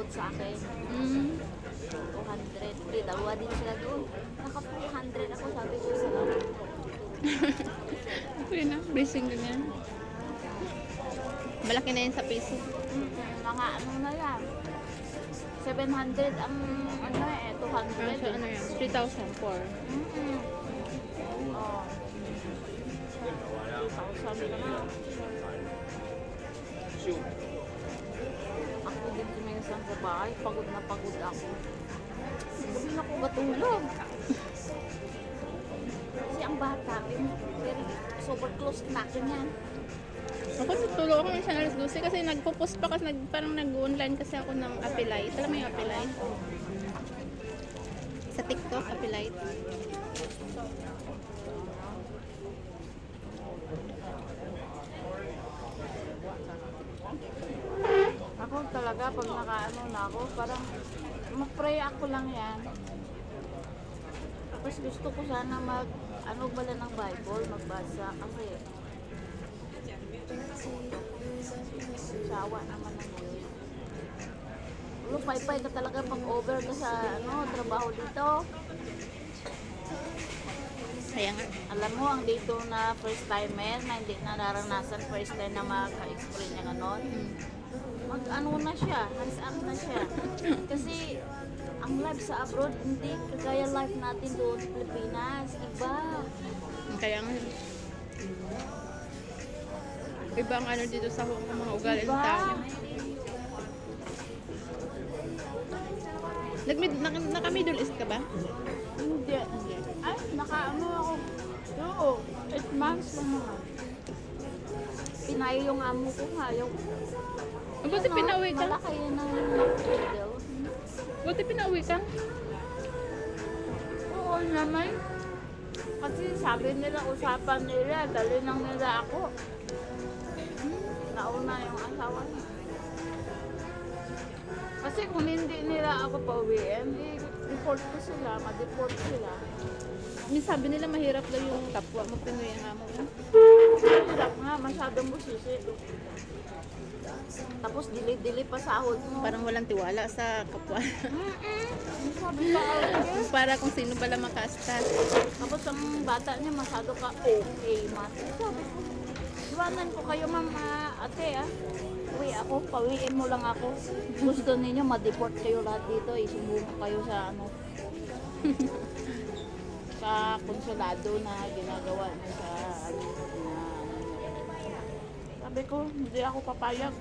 nag-quote sa akin. Mm. 200. Hindi, dalawa din sila doon. Naka 400 ako, sabi ko sa Okay na, blessing din yan. Malaki na yan sa piso. mga ano na yan. 700 ang ano eh, 200. So, ano yan? 3,004. Oh. 2,000 na. Ako din kuminsan sa bahay, pagod na pagod ako. Hindi na ako matulog. Kasi ang bata, very super close na akin yan. Ako natulog ako minsan alas 12 kasi nagpo-post pa kasi parang nag-online kasi ako ng Apilite. Alam mo yung Apilite? Sa TikTok, Apilite. Ako talaga, pag nakaano na ako, parang mag-pray ako lang yan. Tapos gusto ko sana ano bala ng Bible, magbasa kasi sawa naman ng Diyos. Ulo, pay-pay ka talaga pag over ka sa trabaho dito. Kaya nga. Alam mo, ang dito na first timer na hindi na naranasan first time na maka-explain niya ganon. Mag-ano na siya, hands up na siya. Kasi ang life sa abroad, hindi kagaya life natin doon sa Pilipinas. Iba. Kaya nga. Ibang ano dito sa Hong Kong, mga ugali ng Iba. tao. Naka-middle east ka ba? Hindi. Ay, nakaano ako. Oo, 8 months lang naman. Pinayo yung amo ko nga. Yung, Buti pinauwi ka? malaki yun ang middle. Buti pinauwi ka? Oo naman. Kasi sabi nila, usapan nila, dali nang nila ako. Nauna yung asawa niya. Kasi kung hindi nila ako pauwiin, i-deport ko sila, ma-deport sila. May sabi nila mahirap daw yung kapwa mo, Pinoy ang amo mo. Hirap nga, masyadong busisi. Tapos dili-dili pa sahod mo. Parang walang tiwala sa kapwa. Sabi pa ako. Para kung sino pala makasta. Tapos ang bata niya masyado ka okay, mati. Sabi ko, iwanan ko kayo ate Uwi ako, pawiin mo lang ako. Gusto ninyo ma-deport kayo lahat dito, isumbong ko kayo sa sa konsulado na ginagawa niya sa sabi ko, hindi ako papayag.